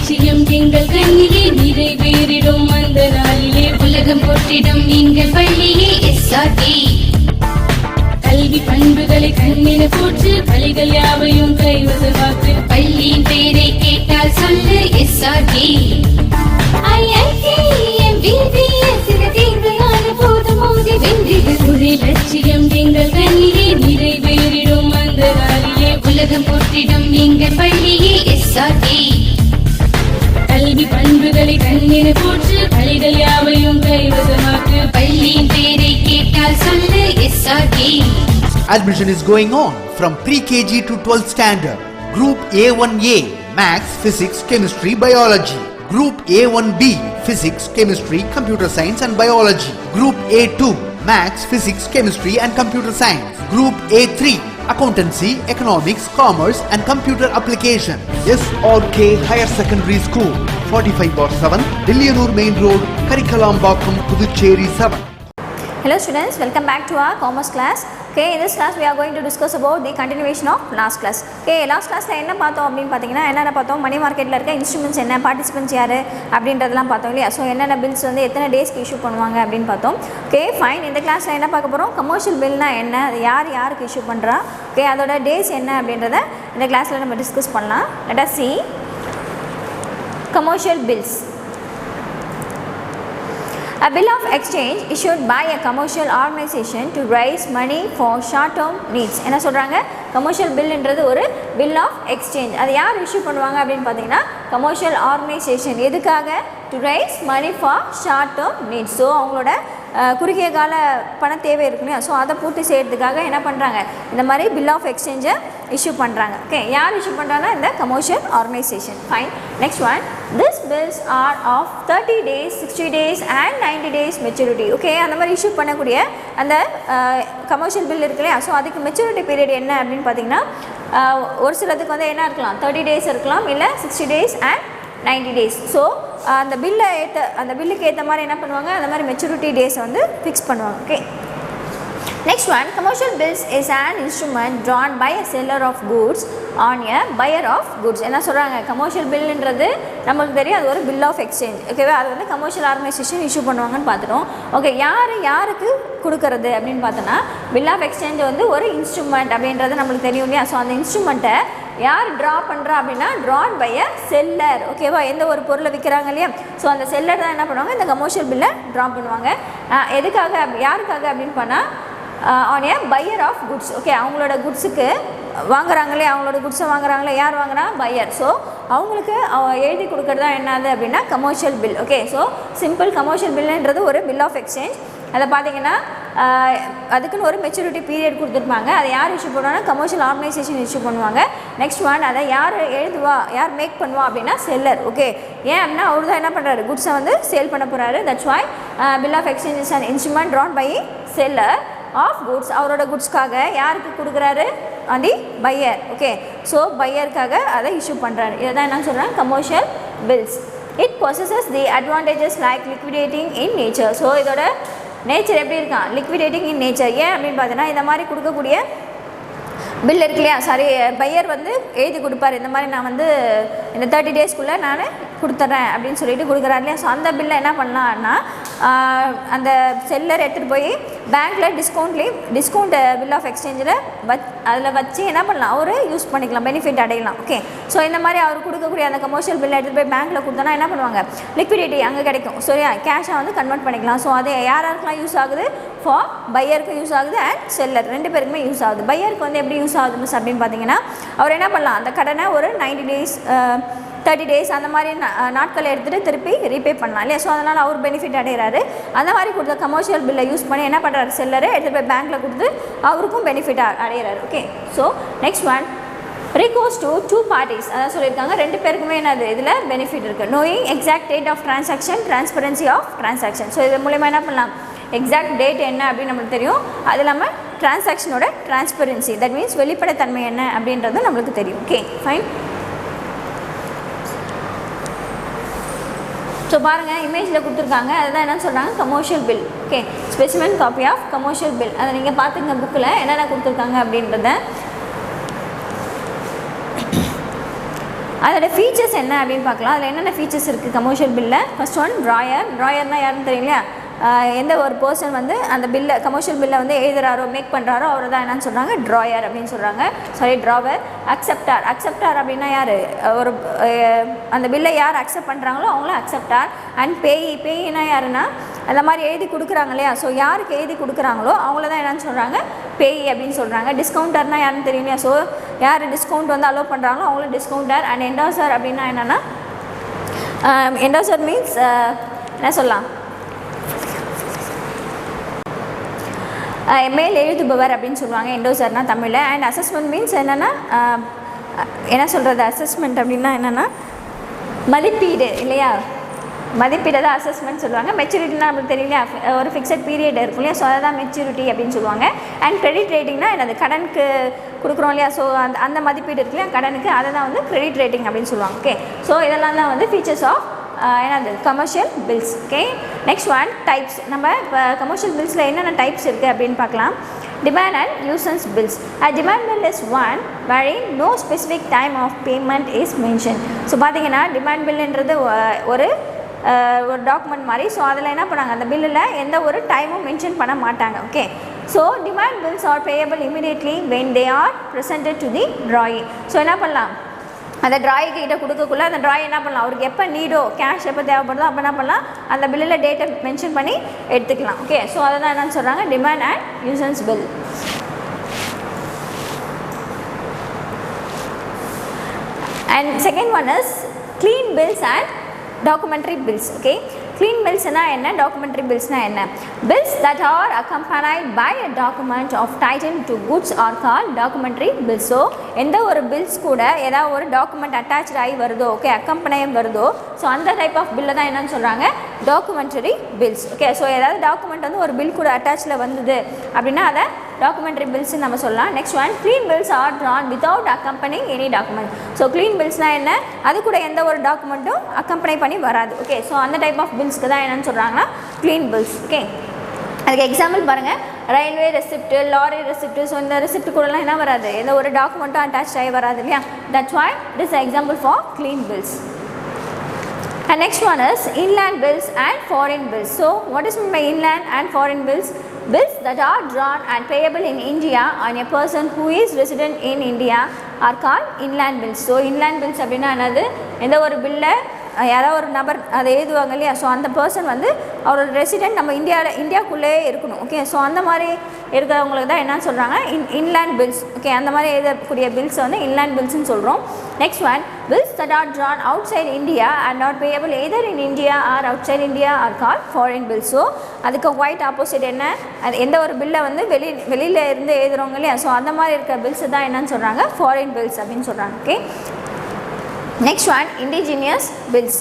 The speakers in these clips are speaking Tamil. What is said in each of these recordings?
லட்சியம் எங்கள் கண்ணிலே நிறைவேறிடும் அந்த நாளிலே உலகம் போற்றிடும் எங்கள் பள்ளியே எஸ்ஆர்டி. கல்வி பண்புகளை கண்ணின போற்று பள்ளிகள் யாவையும் கைவசமாக்கு. பள்ளியின் பேரை கேட்டால் சொல்லு எஸ்ஆர்டி. லட்சியம் எங்கள் கண்ணிலே நிறைவேறிடும் அந்த நாளிலே உலகம் போற்றிடும் எங்கள் பள்ளியே எஸ்ஆர்டி. கல்வி பண்புகளை கண்ணின போற்று பள்ளிகள் யாவையும் கைவசமாக்கு. பள்ளியின் பேரை கேட்டால் சொல்லு SRT. Admission is going on from pre-KG to 12th standard. Group A1A Maths, Physics, Chemistry, Biology. Group A1B Physics, Chemistry, Computer Science and Biology. Group A2 Maths, Physics, Chemistry and Computer Science. Group A3 Accountancy, Economics, Commerce and Computer Application. SRK Higher Secondary School, 45/7, Dilliyanur Main Road, Karikalambakkam, Puducherry 7. Hello students, welcome back to our commerce class. Okay, in this class we are going to discuss about the continuation of last class. Okay, last class la enna paathom appdin pathina enna paathom money market la irukka instruments enna participants yaru அப்படின்றதெல்லாம் பார்த்தோம் இல்லையா. ஸோ என்னென்ன பில்ஸ் வந்து எத்தனை டேஸ்க்கு இஷ்யூ பண்ணுவாங்க அப்படின்னு பார்த்தோம். Okay fine. இந்த கிளாஸில் என்ன பார்க்க போகிறோம், கமர்ஷியல் பில்னா என்ன, அது யாருக்கு இஷ்யூ பண்ணுறா, ஓகே அதோட டேஸ் என்ன அப்படின்றத இந்த கிளாஸில் நம்ம டிஸ்கஸ் பண்ணலாம். Let us see commercial bills. A bill of exchange issued by a commercial organization to raise money for short term needs. என்ன சொல்கிறாங்க, கமர்ஷியல் பில்ன்றது ஒரு பில் ஆஃப் எக்ஸ்சேஞ்ச். அது யார் இஷ்யூ பண்ணுவாங்க அப்படின்னு பார்த்தீங்கன்னா கமர்ஷியல் ஆர்கனைசேஷன். எதுக்காக, to raise money for short term needs. So அவங்களோட குறுகிய கால பண தேவை இருக்குல்லையா, ஸோ அதை பூர்த்தி செய்கிறதுக்காக என்ன பண்ணுறாங்க, இந்த மாதிரி பில் ஆஃப் எக்ஸ்சேஞ்சை இஷ்யூ பண்ணுறாங்க. ஓகே, யார் இஷ்யூ பண்ணுறாங்கன்னா இந்த commercial organisation. Fine. Next one, this bills are of 30 days, 60 days and 90 days maturity. Okay, அந்த மாதிரி இஷ்யூ பண்ணக்கூடிய அந்த கமர்ஷியல் பில் இருக்கு இல்லையா, ஸோ அதுக்கு மெச்சூரிட்டி பீரியட் என்ன அப்படின்னு பார்த்தீங்கன்னா ஒரு சிலதுக்கு வந்து என்ன இருக்கலாம், 30 days இருக்கலாம், இல்லை 60 days and 90 days. ஸோ அந்த பில்லுக்கு ஏற்ற மாதிரி என்ன பண்ணுவாங்க, அந்த மாதிரி மெச்சூரிட்டி டேஸை வந்து ஃபிக்ஸ் பண்ணுவாங்க. Okay, next one, commercial bills is an instrument drawn by a seller of goods on a buyer of goods. என்ன சொல்கிறாங்க, கமர்ஷியல் பில்லுன்றது நமக்கு தெரியும், அது ஒரு பில் ஆஃப் எக்ஸ்சேஞ்ச். ஓகேவா, அது வந்து கமர்ஷியல் ஆர்கனைசேஷன் இஷ்யூ பண்ணுவாங்கன்னு பார்த்துட்டோம். ஓகே, யாருக்கு கொடுக்கறது அப்படின்னு பார்த்தோன்னா பில் ஆஃப் எக்ஸ்சேஞ்ச் வந்து ஒரு இன்ஸ்ட்ருமெண்ட் அப்படின்றது நம்மளுக்கு தெரியும் இல்லையா. ஸோ அந்த இன்ஸ்ட்ருமெண்ட்டை யார் ட்ரா பண்ணுறா அப்படின்னா ட்ரான் பை அ செல்லர். ஓகேவா, எந்த ஒரு பொருளை விற்கிறாங்க இல்லையா, ஸோ அந்த செல்லர் தான் என்ன பண்ணுவாங்க, இந்த கமர்ஷியல் பில்லை ட்ரா பண்ணுவாங்க. எதுக்காக, யாருக்காக அப்படின்னு பண்ணால் on a buyer of goods. Okay, அவங்களோட குட்ஸுக்கு வாங்குறாங்களே, அவங்களோட குட்ஸை வாங்குறாங்களே, யார் வாங்குறா, பையர். ஸோ அவங்களுக்கு எழுதி கொடுக்குறது தான் என்னது அப்படின்னா commercial bill. Okay, so simple commercial பில்லுன்றது ஒரு பில் ஆஃப் எக்ஸ்சேஞ்ச். அதை பார்த்தீங்கன்னா அதுக்குன்னு ஒரு மெச்சூரிட்டி பீரியட் கொடுத்துருப்பாங்க. அதை யார் இஷ்யூ பண்ணுவாங்கன்னா கமர்ஷியல் ஆர்கனைசேஷன் இஷ்யூ பண்ணுவாங்க. நெக்ஸ்ட் ஒன், அதை யார் எழுதுவா, யார் மேக் பண்ணுவா அப்படின்னா செல்லர். ஓகே, ஏன் அப்படின்னா அவர் தான் என்ன பண்ணுறாரு, குட்ஸை வந்து சேல் பண்ண போகிறாரு. That's why bill of exchange is an instrument drawn by seller of goods. அவரோட குட்ஸ்க்காக யாருக்கு கொடுக்குறாரு, அந்த பையர். ஓகே, ஸோ பையருக்காக அதை இஷ்யூ பண்ணுறாரு. இதை தான் என்ன சொல்கிறாங்க, commercial bills. It possesses the advantages like liquidating in nature. So இதோட நேச்சர் எப்படி இருக்கான், லிக்விடேட்டிங் இன் நேச்சர். ஏன் அப்படின்னு பார்த்தீங்கன்னா இந்த மாதிரி கொடுக்கக்கூடிய பில் இருக்கு இல்லையா, சாரி பையர் வந்து எழுதி கொடுப்பார், இந்த மாதிரி நான் வந்து இந்த 30 daysக்குள்ளே நான் கொடுத்துட்றேன் அப்படின்னு சொல்லிட்டு கொடுக்குறாரு இல்லையா. ஸோ அந்த பில்லை என்ன பண்ணலான்னா அந்த செல்லர் எடுத்துகிட்டு போய் பேங்க்கில் டிஸ்கவுண்ட் பில் ஆஃப் எக்ஸ்சேஞ்சில் அதில் வச்சு என்ன பண்ணலாம், அவர் யூஸ் பண்ணிக்கலாம், பெனிஃபிட் அடையலாம். ஓகே, ஸோ இந்த மாதிரி அவர் கொடுக்கக்கூடிய அந்த கமர்ஷியல் பில்லை எடுத்துகிட்டு போய் பேங்க்கில் கொடுத்தோன்னா என்ன பண்ணுவாங்க, லிக்விடிட்டி அங்கே கிடைக்கும். ஸோ கேஷாக வந்து கன்வெர்ட் பண்ணிக்கலாம். ஸோ அது யாருக்கெல்லாம் யூஸ் ஆகுது, ஃபார் பையருக்கு யூஸ் ஆகுது அண்ட் செல்லர், ரெண்டு பேருக்குமே யூஸ் ஆகுது. பையருக்கு வந்து எப்படி யூஸ் ஆகுது மிஸ் அப்படின்னு பார்த்தீங்கன்னா அவர் என்ன பண்ணலாம், அந்த கடனை ஒரு 90 days 30 days அந்த மாதிரி நாட்களை எடுத்துகிட்டு திருப்பி ரீபே பண்ணலாம் இல்லையா. ஸோ அதனால் அவர் பெனிஃபிட் அடைகிறாரு. அந்த மாதிரி கொடுத்த கமர்ஷியல் பில்லை யூஸ் பண்ணி என்ன பண்ணுறாரு, செல்லரை எடுத்துகிட்டு போய் பேங்க்கில் கொடுத்து அவருக்கும் பெனிஃபிட் அடைகிறாரு. Okay, so next one, recourse to two parties. அதான் சொல்லியிருக்காங்க, ரெண்டு பேருக்குமே என்னது இதில் பெனிஃபிட் இருக்குது. knowing exact date of transaction, transparency of transaction. So இது மூலமாக என்ன பண்ணலாம், எக்ஸாக்ட் டேட் என்ன அப்படின்னு நம்மளுக்கு தெரியும், அது இல்லாமல் டிரான்சாக்ஷனோட டிரான்ஸ்பரன்சி, தட் மீன்ஸ் வெளிப்படைத்தன்மை என்ன அப்படின்றது நம்மளுக்கு தெரியும். Okay fine. ஸோ பாருங்கள், இமேஜில் கொடுத்துருக்காங்க, அதுதான் என்ன சொல்கிறாங்க, commercial bill. Okay, specimen copy of commercial bill. அதை நீங்கள் பார்த்துங்க புக்கில் என்னென்ன கொடுத்துருக்காங்க அப்படின்றத. அதோட ஃபீச்சர்ஸ் என்ன அப்படின்னு பார்க்கலாம். அதில் என்னென்ன ஃபீச்சர்ஸ் இருக்குது கமர்ஷியல் பில்லில். ஃபர்ஸ்ட் ஒன் ட்ராயர்னால் யாருன்னு தெரியலையா? எந்த ஒரு பர்சன் வந்து அந்த பில்லை கமர்ஷியல் பில்லை வந்து எழுதுறாரோ மேக் பண்ணுறாரோ அவர் தான் என்னன்னு சொல்கிறாங்க ட்ராயர் அப்படின்னு சொல்கிறாங்க. ட்ராவர். அக்செப்டார் அப்படின்னா யார்? ஒரு அந்த பில்லை யார் அக்செப்ட் பண்ணுறாங்களோ அவங்களும் அக்செப்டார். அண்ட் பேயினா யாருன்னா அந்த மாதிரி எழுதி கொடுக்குறாங்க இல்லையா? ஸோ யாருக்கு எழுதி கொடுக்குறாங்களோ அவங்கள தான் என்னன்னு சொல்கிறாங்க பேய் அப்படின்னு சொல்கிறாங்க. டிஸ்கவுண்டர்னால் யாருன்னு தெரியும் இல்லையா? ஸோ யார் டிஸ்கவுண்ட் வந்து அலோவ் பண்ணுறாங்களோ அவங்களும் டிஸ்கவுண்டர். அண்ட் என்டாசர் அப்படின்னா என்னென்னா என்டாசர் மீன்ஸ் என்ன சொல்லலாம் மேல் எழுதுபவர் அப்படின்னு சொல்லுவாங்க என்டோசர்னா தமிழில். அண்ட் அசஸ்மெண்ட் மீன்ஸ் என்னென்னா என்ன சொல்கிறது அசஸ்மெண்ட் அப்படின்னா என்னென்னா மதிப்பீடு இல்லையா? மதிப்பீடு தான் அசஸ்மெண்ட் சொல்லுவாங்க. மெச்சூரிட்டினா நம்மளுக்கு தெரியலையா? ஒரு ஃபிக்ஸட் பீரியட் இருக்கும் இல்லையா? ஸோ அதை தான் மெச்சூரிட்டி அப்படின்னு சொல்லுவாங்க. அண்ட் கிரெடிட் ரேட்டிங்னா என்னது? கடனுக்கு கொடுக்குறோம் இல்லையா? ஸோ அந்த மதிப்பீடு இருக்கு இல்லையா கடனுக்கு, அதை தான் வந்து கிரெடிட் ரேட்டிங் அப்படின்னு சொல்லுவாங்க. ஓகே, ஸோ இதெல்லாம் தான் வந்து ஃபீச்சர்ஸ் ஆஃப் என்னது commercial bills. Okay, next one types. நம்ம இப்போ கமர்ஷியல் பில்ஸில் என்னென்ன டைப்ஸ் இருக்குது அப்படின்னு பார்க்கலாம். Demand and usance bills. Demand bill is one wherein no specific time of payment is mentioned. So பார்த்தீங்கன்னா டிமாண்ட் பில்லுன்றது ஒரு டாக்குமெண்ட் மாதிரி. ஸோ அதில் என்ன பண்ணாங்க அந்த பில்லில் எந்த ஒரு டைமும் மென்ஷன் பண்ண மாட்டாங்க. Okay, so demand bills are payable immediately when they are presented to the drawee. So என்ன பண்ணலாம் அந்த ட்ராயிக்கு கிட்ட கொடுக்கக்குள்ள அந்த ட்ராய் என்ன பண்ணலாம் அவருக்கு எப்போ நீடோ கேஷ் எப்போ தேவைப்படுதோ அப்போ என்ன பண்ணலாம் அந்த பில்லில் டேட்டை மென்ஷன் பண்ணி எடுத்துக்கலாம். ஓகே, ஸோ அதை தான் என்னன்னு சொல்கிறாங்க demand and usance bill. And second one is clean bills and documentary bills. Okay, clean பில்ஸ்னால் என்ன? டாக்குமெண்ட்ரி பில்ஸ்னால் என்ன? Bills that are accompanied by a document of title to goods are called documentary bills. So எந்த ஒரு பில்ஸ் கூட ஏதாவது ஒரு டாக்குமெண்ட் அட்டாச் ஆகி வருதோ, ஓகே அக்கம்பனையும் வருதோ, ஸோ அந்த டைப் ஆஃப் பில்லை தான் என்னன்னு சொல்கிறாங்க டாக்குமெண்ட்ரி பில்ஸ். ஓகே, ஸோ ஏதாவது டாக்குமெண்ட் வந்து ஒரு பில் கூட அட்டாச்சில் வந்தது அப்படின்னா அதை டாக்குமெண்ட்ரி பில்ஸ்ன்னு நம்ம சொல்லலாம். Next one clean bills are drawn without accompanying any document. So clean பில்ஸ்னால் என்ன? அது கூட எந்த ஒரு டாக்குமெண்ட்டும் அக்கம்பனை பண்ணி வராது. ஓகே, ஸோ அந்த டைப் ஆஃப் பில்ஸ்க்கு தான் என்னன்னு சொல்கிறாங்கன்னா க்ளீன் பில்ஸ். ஓகே, அதுக்கு எக்ஸாம்பிள் பாருங்கள், railway receipt, lorry receipt. So இந்த ரெசிப்ட் கூடலாம் என்ன வராது? எந்த ஒரு டாக்குமெண்ட்டும் அட்டாச் ஆகி வராது இல்லையா? That's why it is example for clean bills. And next one is inland bills and foreign bills. So what is meant by inland and foreign bills? Bills that are drawn and payable in India on a person who is resident in India are called inland bills. So inland bills அப்படின்னா என்னது? எந்த ஒரு பில்லை யாராவது ஒரு நபர் அதை எழுதுவாங்க இல்லையா? ஸோ அந்த பர்சன் வந்து அவரோட ரெசிடென்ட் நம்ம இந்தியாவுக்குள்ளேயே இருக்கணும். ஓகே, ஸோ அந்த மாதிரி இருக்கிறவங்களுக்கு தான் என்னன்னு சொல்கிறாங்க இன்லேண்ட் பில்ஸ். ஓகே, அந்த மாதிரி எழுதக்கூடிய பில்ஸ் வந்து இன்லேண்ட் பில்ஸ்ன்னு சொல்கிறோம். Next one bills that are drawn outside India and not payable either in India or outside India are called foreign bills. So அதுக்கு ஒயிட் ஆப்போசிட் என்ன? அது எந்த ஒரு பில்லை வந்து வெளியில் இருந்து எழுதுறவங்க இல்லையா? ஸோ அந்த மாதிரி இருக்க பில்ஸ் தான் என்னன்னு சொல்கிறாங்க ஃபாரின் பில்ஸ் அப்படின்னு சொல்கிறாங்க. Okay, next one indigenous bills.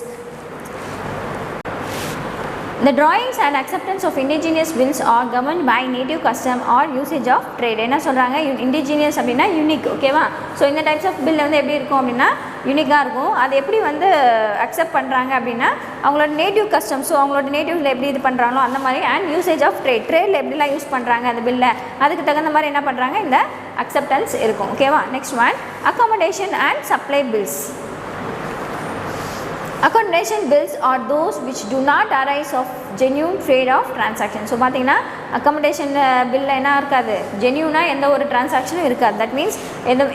The drawings and acceptance of indigenous bills are governed by native custom or usage of trade. என்ன சொல்கிறாங்க indigenous அப்படின்னா யூனிக். ஓகேவா? ஸோ இந்த டைப்ஸ் ஆஃப் பில் வந்து எப்படி இருக்கும் அப்படின்னா யூனிக்காக இருக்கும். அது எப்படி வந்து அக்செப்ட் பண்ணுறாங்க அப்படின்னா அவங்களோட நேட்டிவ் கஸ்டம். ஸோ அவங்களோட நேட்டிவ்ல எப்படி இது பண்ணுறாங்களோ அந்த மாதிரி. அண்ட் யூசேஜ் ஆஃப் ட்ரேடில் எப்படிலாம் யூஸ் பண்ணுறாங்க அந்த பில்லை அதுக்கு தகுந்த மாதிரி என்ன பண்ணுறாங்க இந்த அக்செப்டன்ஸ் இருக்கும். ஓகேவா? Next one accommodation and supply bills. Accommodation bills are those which do not arise of genuine trade of transaction. So பார்த்தீங்கன்னா அக்காமடேஷன் பில்லில் என்ன இருக்காது? ஜென்யூனாக எந்த ஒரு டிரான்சாக்ஷனும் இருக்காது. தட் மீன்ஸ்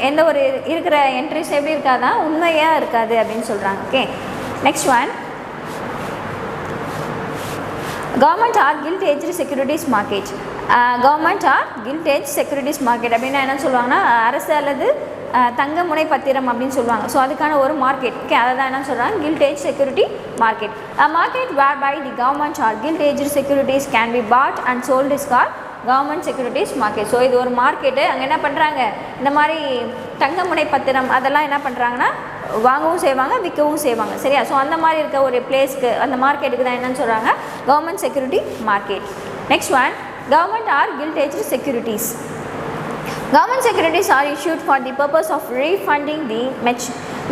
எந்த ஒரு இருக்கிற என்ட்ரிஸ் எப்படி இருக்காதான் உண்மையாக இருக்காது அப்படின்னு சொல்கிறாங்க. Okay, next one government or gilt edge securities market. Government or gilt edge securities market அப்படின்னா என்ன சொல்லுவாங்கன்னா அரசு அல்லது தங்க முனை பத்திரம் அப்படின்னு சொல்லுவாங்க. ஸோ அதுக்கான ஒரு மார்க்கெட். ஓகே, அதை தான் என்ன சொல்கிறாங்க gilt edge security market. Market whereby the government or gilt edge securities can be bought and sold is called government securities market. So இது ஒரு மார்க்கெட்டு. அங்கே என்ன பண்ணுறாங்க இந்த மாதிரி தங்க முனை பத்திரம் அதெல்லாம் என்ன பண்ணுறாங்கன்னா வாங்கவும் செய்வாங்க விற்கவும் செய்வாங்க. சரியா? ஸோ அந்த மாதிரி இருக்க ஒரு பிளேஸ்க்கு அந்த மார்க்கெட்டுக்கு தான் என்னன்னு சொல்கிறாங்க government security market. Next one government or gilt edge securities. Government securities are issued for the purpose of refunding the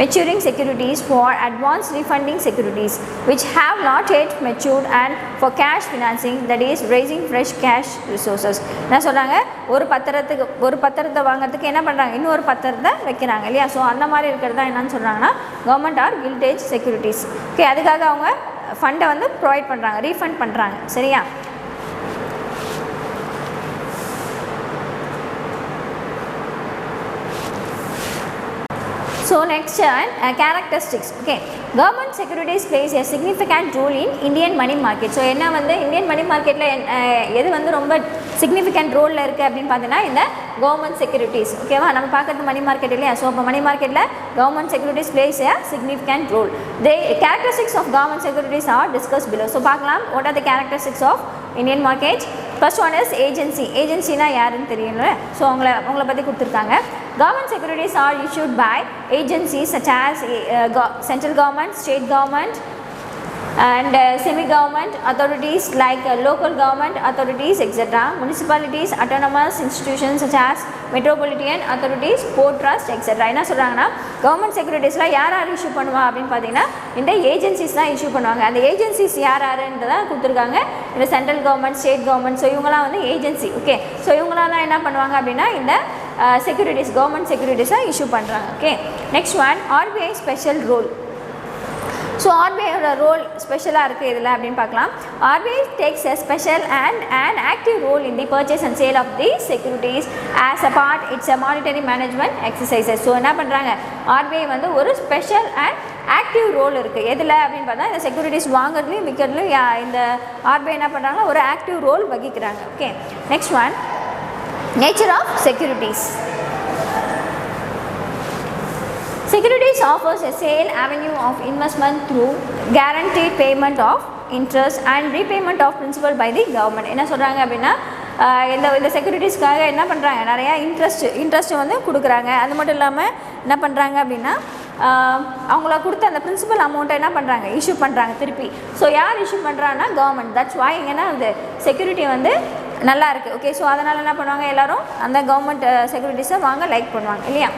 maturing securities, for advanced refunding securities which have not yet matured, and for cash financing, that is raising fresh cash resources. என்ன சொல்கிறாங்க, ஒரு பத்திரத்தை வாங்கிறதுக்கு என்ன பண்ணுறாங்க, இன்னொரு பத்திரத்தை வைக்கிறாங்க இல்லையா. ஸோ அந்த மாதிரி இருக்கிறது தான் என்னன்னு சொல்கிறாங்கன்னா கவர்மெண்ட் ஆர் கில்டேஜ் செக்யூரிட்டிஸ். ஓகே, அதுக்காக அவங்க ஃபண்டை வந்து ப்ரொவைட் பண்ணுறாங்க, ரீஃபண்ட் பண்ணுறாங்க. சரியா. So next characteristics. Okay, government securities plays a significant role in Indian money market. So என்ன வந்து இந்தியன் மணி மார்க்கெட்டில் எது வந்து ரொம்ப சிக்னிஃபிகண்ட் ரோலில் இருக்குது அப்படின்னு பார்த்தீங்கன்னா இந்த கவர்மெண்ட் செக்யூரிட்டிஸ். ஓகேவா, நம்ம பார்க்குறது மணி மார்க்கெட் இல்லையா. ஸோ இப்போ மணி மார்க்கெட்டில் government securities place a significant role. The characteristics of government securities are discussed below. So பார்க்கலாம், what are the characteristics of Indian market. First one is agency. ஏஜென்சினா யாருன்னு தெரியல. ஸோ அவங்கள பற்றி கொடுத்துருக்காங்க. Government securities are issued by agencies such as central government, state government, and semi-government authorities like local government authorities, etc., municipalities, autonomous institutions such as metropolitan authorities, port trust, etc. என்ன சொல்கிறாங்கன்னா கவர்மெண்ட் செக்யூரிட்டிஸ்லாம் யார் இஷ்யூ பண்ணுவா அப்படின்னு பார்த்தீங்கன்னா இந்த ஏஜென்சிஸ் தான் இஷ்யூ பண்ணுவாங்க. அந்த ஏஜென்சிஸ் யாருன்றதான் கொடுத்துருக்காங்க, இந்த central government, state government. So இவங்களாம் வந்து ஏஜென்சி. ஓகே, ஸோ இவங்களாம் என்ன பண்ணுவாங்க அப்படின்னா இந்த செக்யூரிட்டிஸ், கவர்மெண்ட் செக்யூரிட்டிஸாக இஷ்யூ பண்ணுறாங்க. Okay, next one RBI special role. So ஆர்பிஐயோட ரோல் ஸ்பெஷலாக இருக்குது இதில் அப்படின்னு பார்க்கலாம். RBI takes a special and active role in the purchase and sale of the securities as a part its a monetary management exercises. So என்ன பண்ணுறாங்க, ஆர்பிஐ வந்து ஒரு ஸ்பெஷல் அண்ட் ஆக்டிவ் ரோல் இருக்குது எதில் அப்படின்னு பார்த்தா இந்த செக்யூரிட்டிஸ் வாங்குறதுலையும் விற்கிறதுலையும் இந்த ஆர்பிஐ என்ன பண்ணுறாங்க, ஒரு ஆக்டிவ் ரோல் வகிக்கிறாங்க. Okay, next one nature of securities. Securities offers a sale avenue of investment through guaranteed payment of interest and repayment of principal by the government. என்ன சொல்கிறாங்க அப்படின்னா இந்த செக்யூரிட்டிஸ்க்காக என்ன பண்ணுறாங்க, நிறையா இன்ட்ரெஸ்ட் வந்து கொடுக்குறாங்க. அது மட்டும் இல்லாமல் என்ன பண்ணுறாங்க அப்படின்னா அவங்கள கொடுத்த அந்த பிரின்சிபல் அமௌண்ட்டை என்ன பண்ணுறாங்க, இஷ்யூ பண்ணுறாங்க திருப்பி. ஸோ யார் இஷ்யூ பண்ணுறாங்கன்னா கவர்மெண்ட். தட்ஸ் வாய் இங்கன்னா அது செக்யூரிட்டி வந்து நல்லா இருக்குது. ஓகே, ஸோ அதனால் என்ன பண்ணுவாங்க, எல்லோரும் அந்த கவர்மெண்ட் செக்யூரிட்டிஸை வாங்க லைக் பண்ணுவாங்க இல்லையா.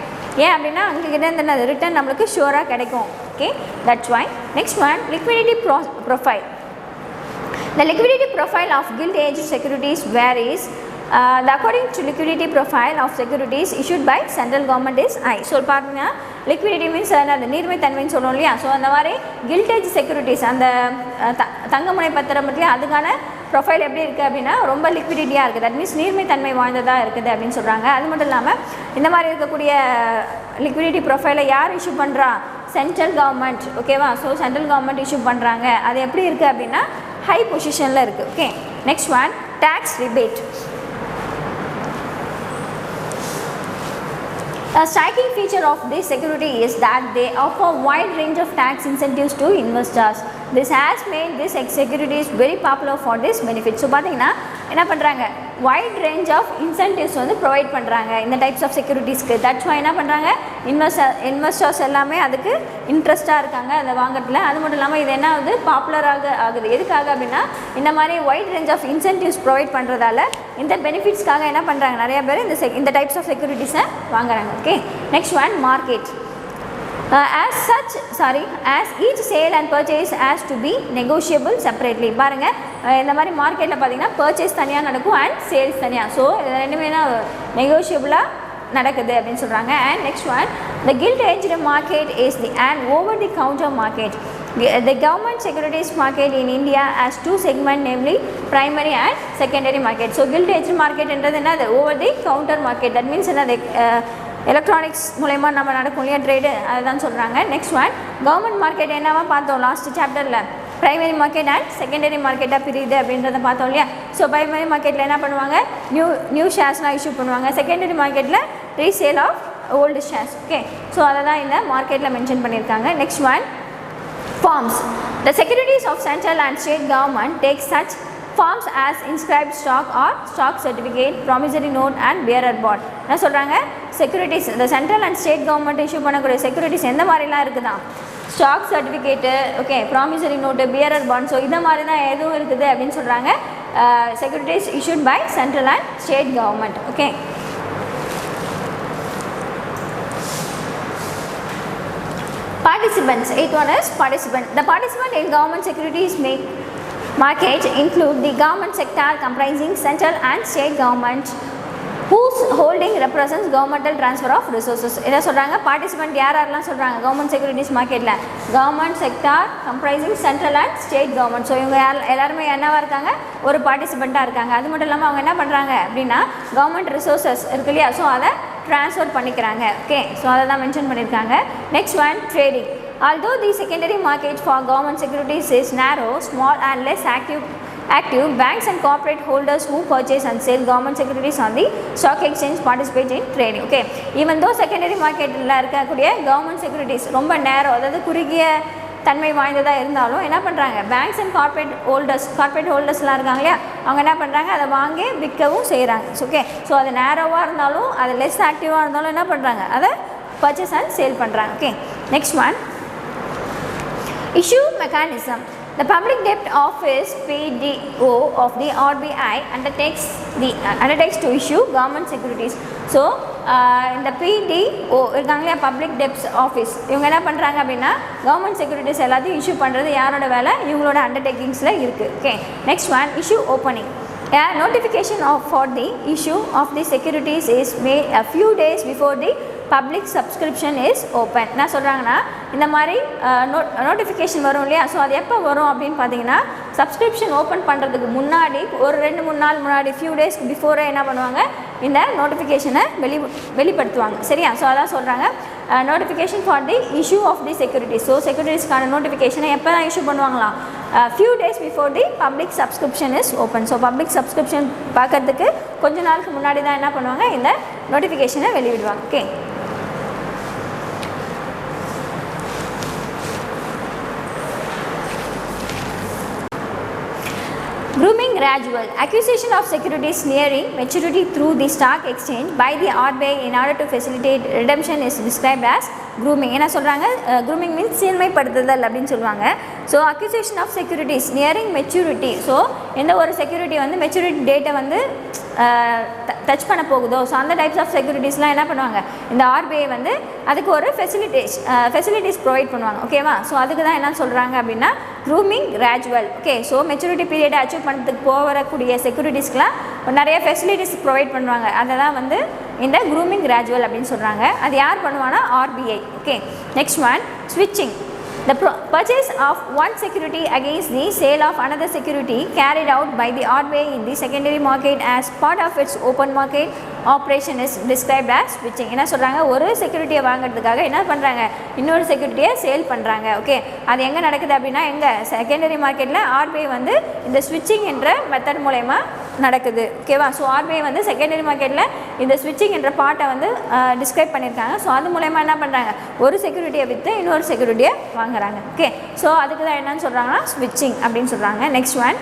ஏன் அப்படின்னா அங்கே கிட்ட ரிட்டர்ன் நம்மளுக்கு ஷூராக கிடைக்கும். Okay, that's why. Next one liquidity profile. The liquidity profile of gilt-edged securities varies. According to liquidity profile of securities issued by central government is high. So பார்த்தீங்கன்னா லிக்விடிட்டி மீன்ஸ் அந்த நீர்மை தன்மைன்னு சொல்லுவோம் இல்லையா. ஸோ அந்த மாதிரி கில்டேஜ் செக்யூரிட்டிஸ் அந்த தங்கமுனை பத்திரமத்திலே அதுக்கான ப்ரொஃபைல் எப்படி இருக்குது அப்படின்னா ரொம்ப லிக்விடிட்டியாக இருக்குது. தட் மீன்ஸ் நீர்மை தன்மை வாய்ந்ததாக இருக்குது அப்படின்னு சொல்கிறாங்க. அது மட்டும் இல்லாமல் இந்த மாதிரி இருக்கக்கூடிய லிக்விடிட்டி ப்ரொஃபைலை யார் இஷ்யூ பண்ணுறா, சென்ட்ரல் கவர்மெண்ட். ஓகேவா, ஸோ சென்ட்ரல் கவர்மெண்ட் இஷ்யூ பண்ணுறாங்க. அது எப்படி இருக்குது அப்படின்னா ஹை பொசிஷனில் இருக்குது. Okay, next one tax rebate. A striking feature of this security is that they offer wide range of tax incentives to investors. This has made this securities very popular for this benefit. So பார்த்தீங்கன்னா என்ன பண்ணுறாங்க, வைட் ரேஞ்ச் ஆஃப் இன்சென்டிவ்ஸ் வந்து ப்ரொவைட் பண்ணுறாங்க இந்த டைப்ஸ் ஆஃப் செக்யூரிட்டிஸ்க்கு. தட்ஸ் வை என்ன பண்ணுறாங்க, இன்வெஸ்டர்ஸ் எல்லாமே அதுக்கு இன்ட்ரெஸ்ட்டாக இருக்காங்க அதை வாங்குறதுல. அது மட்டும் இல்லாமல் இது என்ன ஆகுது, பாப்புலராக ஆகுது. எதுக்காக அப்படின்னா இந்த மாதிரி wide range of incentives provide பண்ணுறதால இந்த பெனிஃபிட்ஸ்க்காக என்ன பண்ணுறாங்க, நிறைய பேர் இந்த டைப்ஸ் ஆஃப் செக்யூரிட்டிஸை வாங்குறாங்க. Okay, next one market. as each sale and purchase has to be negotiable separately. பாருங்கள் இந்த மாதிரி மார்க்கெட்டில் பார்த்தீங்கன்னா பர்ச்சேஸ் தனியாக நடக்கும் அண்ட் சேல்ஸ் தனியாக. ஸோ இது ரெண்டுமே நெகோஷியபிளாக நடக்குது அப்படின்னு சொல்கிறாங்க. And next one the gilt-edged market is an over-the-counter market. The government securities market in India has two segments, namely primary and secondary market. So gilt-edged market என்றது என்னது, over-the-counter market. That means என்னது, எலக்ட்ரானிக்ஸ் மூலயமா நம்ம நடக்கும் இல்லையா ட்ரேடு, அதுதான் சொல்கிறாங்க. நெக்ஸ்ட் ஒன் கவர்மெண்ட் மார்க்கெட் என்னவா பார்த்தோம் லாஸ்ட் சாப்டரில், ப்ரைமரி மார்க்கெட் அண்ட் செகண்டரி மார்க்கெட்டாக பிரியுது அப்படின்றத பார்த்தோம் இல்லையா. ஸோ ப்ரைமரி மார்க்கெட்டில் என்ன பண்ணுவாங்க, நியூ ஷேர்ஸ்லாம் இஷ்யூ பண்ணுவாங்க. செகண்டரி மார்க்கெட்டில் resale of old shares. Okay, so அதை தான் இந்த மார்க்கெட்டில் மென்ஷன் பண்ணியிருக்காங்க. Next one forms. The securities of central and state government take such forms as inscribed stock or stock certificate, promissory note and bearer bond. என்ன சொல்கிறாங்க, செக்யூரிட்டிஸ் இந்த central and state government issue பண்ணக்கூடிய செக்யூரிட்டிஸ் எந்த மாதிரிலாம் இருக்குதான், stock certificate, okay, promissory note, bearer bond. So இந்த மாதிரி தான் எதுவும் இருக்குது அப்படின்னு சொல்கிறாங்க. Securities issued by central and state government. Okay, Participants, eighth one is participant. The participant in government securities market include the government sector comprising central and state government whose holding represents governmental transfer of resources. இதை சொல்கிறாங்க பார்ட்டிசிபெண்ட் யாரெல்லாம் சொல்கிறாங்க கவர்மெண்ட் செக்யூரிட்டிஸ் மார்க்கெட்டில் government sector comprising central and state government. So இவங்க எல்லாருமே என்னவாக இருக்காங்க ஒரு பார்ட்டிசிபெண்ட்டாக இருக்காங்க. அது மட்டும் இல்லாமல் அவங்க என்ன பண்ணுறாங்க அப்படின்னா கவர்மெண்ட் ரிசோர்ஸஸ் இருக்கு இல்லையா, ஸோ அதை ட்ரான்ஸ்ஃபர் பண்ணிக்கிறாங்க. ஓகே, ஸோ அதை தான் மென்ஷன் பண்ணியிருக்காங்க. Next one trading. Although the secondary market for government securities is narrow, small and less active, banks and corporate holders who purchase and sell government securities on the stock exchange participate in trading. Okay, even though secondary market la இருக்கக்கூடிய government securities ரொம்ப நேரோ, அதாவது குறுகிய தன்மை வாய்ந்ததாக இருந்தாலும் என்ன பண்ணுறாங்க பேங்க்ஸ் அண்ட் கார்ப்பரேட் ஹோல்டர்ஸ்லாம் இருக்காங்க இல்லையா, அவங்க என்ன பண்ணுறாங்க அதை வாங்கி விற்கவும் செய்கிறாங்க. ஓகே, ஸோ அது நேரோவாக இருந்தாலும் அது லெஸ் ஆக்டிவாக இருந்தாலும் என்ன பண்ணுறாங்க அதை பர்ச்சேஸ் அண்ட் சேல் பண்ணுறாங்க. Okay, next one issue mechanism. The Public Debt Office PDO of the RBI undertakes to issue government securities. So இந்த PDO இருக்காங்களே பப்ளிக் டெப்ட்ஸ் ஆஃபீஸ், இவங்க என்ன பண்ணுறாங்க அப்படின்னா கவர்மெண்ட் செக்யூரிட்டிஸ் எல்லாத்தையும் இஷ்யூ பண்ணுறது யாரோட வேலை, இவங்களோட அண்டர்டேக்கிங்ஸில் இருக்குது. Okay, next one issue opening. A notification for the issue of the securities is made a few days before the public subscription is open. என்ன சொல்கிறாங்கன்னா இந்த மாதிரி நோட்டிஃபிகேஷன் வரும் இல்லையா, ஸோ அது எப்போ வரும் அப்படின்னு பார்த்தீங்கன்னா சப்ஸ்கிரிப்ஷன் ஓப்பன் பண்ணுறதுக்கு முன்னாடி ஒரு 2-3 நாள் முன்னாடி ஃபியூ டேஸ் பிஃபோரே என்ன பண்ணுவாங்க இந்த நோட்டிஃபிகேஷனை வெளிப்படுத்துவாங்க. சரியா, ஸோ அதான் சொல்கிறாங்க notification for the issue of the securities. So செக்யூரிட்டிஸ்க்கான நோட்டிஃபிகேஷனை எப்போ தான் இஷ்யூ பண்ணுவாங்களாம் few days before the public subscription is open. So public subscription பார்க்கறதுக்கு கொஞ்ச நாளுக்கு முன்னாடி தான் என்ன பண்ணுவாங்க இந்த நோட்டிஃபிகேஷனை வெளியிடுவாங்க. Okay, grooming gradual. Acquisition of securities nearing maturity through the stock exchange by the RBI in order to facilitate redemption is described as grooming. என்ன சொல்கிறாங்க grooming means சீர்மைப்படுத்துதல் அப்படின்னு சொல்லுவாங்க. So acquisition of securities nearing maturity. So எந்த ஒரு செக்யூரிட்டி வந்து மெச்சூரிட்டி டேட்டை வந்து டச் பண்ண போகுதோ, ஸோ அந்த டைப்ஸ் ஆஃப் செக்யூரிட்டிஸ்லாம் என்ன பண்ணுவாங்க இந்த ஆர்பிஐ வந்து அதுக்கு ஒரு ஃபெசிலிட்டிஸ் ப்ரொவைட் பண்ணுவாங்க. ஓகேவா, ஸோ அதுக்கு தான் என்ன சொல்கிறாங்க அப்படின்னா grooming gradual. Okay, so maturity பீரியடை அச்சீவ் பண்ணுறதுக்கு போகக்கூடிய செக்யூரிட்டிஸ்க்குலாம் நிறைய ஃபெசிலிட்டிஸ் ப்ரொவைட் பண்ணுவாங்க. அதை தான் வந்து இந்த க்ரூமிங் கிராஜுவல் அப்படின்னு சொல்கிறாங்க. அது யார் பண்ணுவாங்கன்னா ஆர்பிஐ. ஓகே, நெக்ஸ்ட் ஒன் ஸ்விட்சிங். The purchase of one security against the sale of another security carried out by the RBI in the secondary market as part of its open market operation is described as switching. என்ன சொல்கிறாங்க ஒரு செக்யூரிட்டியை வாங்குறதுக்காக என்ன பண்ணுறாங்க இன்னொரு செக்யூரிட்டியை சேல் பண்ணுறாங்க. ஓகே, அது எங்கே நடக்குது அப்படின்னா எங்கள் செகண்டரி மார்க்கெட்டில் ஆர்பிஐ வந்து இந்த ஸ்விட்சிங் என்ற மெத்தட் மூலயமா நடக்குது. ஓகேவா, ஸோ ஆர்பிஐ வந்து செகண்டரி மார்க்கெட்டில் இந்த ஸ்விட்சிங் என்ற பார்ட்டை வந்து டிஸ்கிரைப் பண்ணியிருக்காங்க. ஸோ அது மூலயமா என்ன பண்ணுறாங்க ஒரு செக்யூரிட்டியை விற்று இன்னொரு செக்யூரிட்டியை வாங்குறாங்க. ஓகே, ஸோ அதுக்கு தான் என்னன்னு சொல்கிறாங்கன்னா ஸ்விட்சிங் அப்படின்னு சொல்கிறாங்க. Next one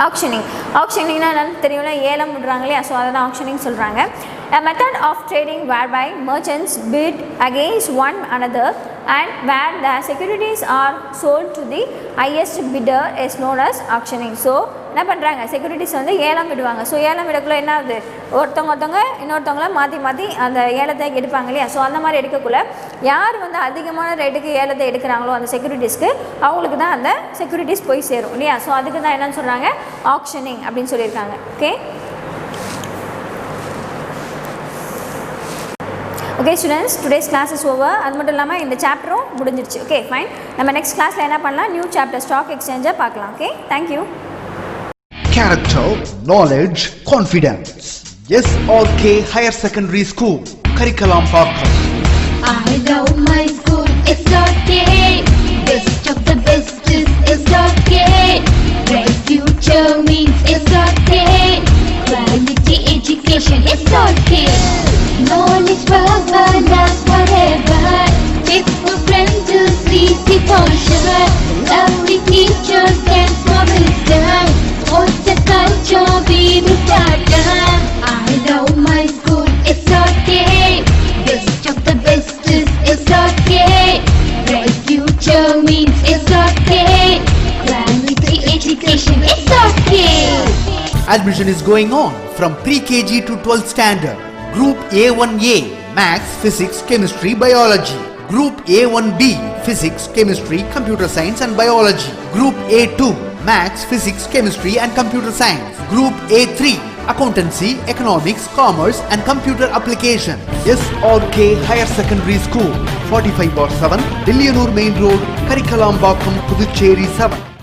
auctioning. ஆக்ஷனிங்னா என்னன்னு தெரியும்ல, ஏலம் விடுறாங்க இல்லையா, ஸோ அதை தான் ஆக்ஷனிங் சொல்கிறாங்க. A method of trading whereby merchants bid against one another and where the securities are sold to the highest bidder is known as auctioning. So என்ன பண்ணுறாங்க செக்யூரிட்டிஸ் வந்து ஏலம் விடுவாங்க. ஸோ ஏலம் விடக்குள்ள என்ன ஆகுது ஒருத்தவங்க இன்னொருத்தவங்கள மாற்றி அந்த ஏலத்தை எடுப்பாங்க இல்லையா, ஸோ அந்த மாதிரி எடுக்கக்குள்ள யார் வந்து அதிகமான ரேட்டுக்கு ஏலத்தை எடுக்கிறாங்களோ அந்த செக்யூரிட்டிஸ்க்கு அவங்களுக்கு தான் அந்த செக்யூரிட்டிஸ் போய் சேரும் இல்லையா. ஸோ அதுக்கு தான் என்னன்னு சொல்கிறாங்க ஆக்ஷனிங் அப்படின்னு சொல்லியிருக்காங்க. Okay, okay students, today's class is over. அது மட்டும் இல்லாமல் இந்த சாப்டரும் முடிஞ்சிருச்சு. ஓகே ஃபைன், நம்ம நெக்ஸ்ட் கிளாஸில் என்ன பண்ணலாம் நியூ சாப்டர் ஸ்டாக் எக்ஸ்சேஞ்சை பார்க்கலாம். Okay, thank you. Character, knowledge, confidence. SRK Higher Secondary School, Curriculum Parker. I love my school, SRK. Best of the best is SRK. Bright future means SRK. Quality education, SRK. Knowledge forever, last forever. Faithful friends to see the portion. Lovely teachers and promise them. What's the culture we will start? I love my school, SRK. Best of the best is SRK. Bright future means SRK. Quality education, SRK. Admission is going on from pre-KG to 12th standard. Group A1A, Maths, Physics, Chemistry, Biology. Group A1B Physics, Chemistry, Computer Science and Biology. Group A2 Maths, Physics, Chemistry and Computer Science. Group A3 Accountancy, Economics, Commerce and Computer Application. SRK Higher Secondary School, 45/7, Dillianur Main Road, Karikalambakkam, Puducherry 7.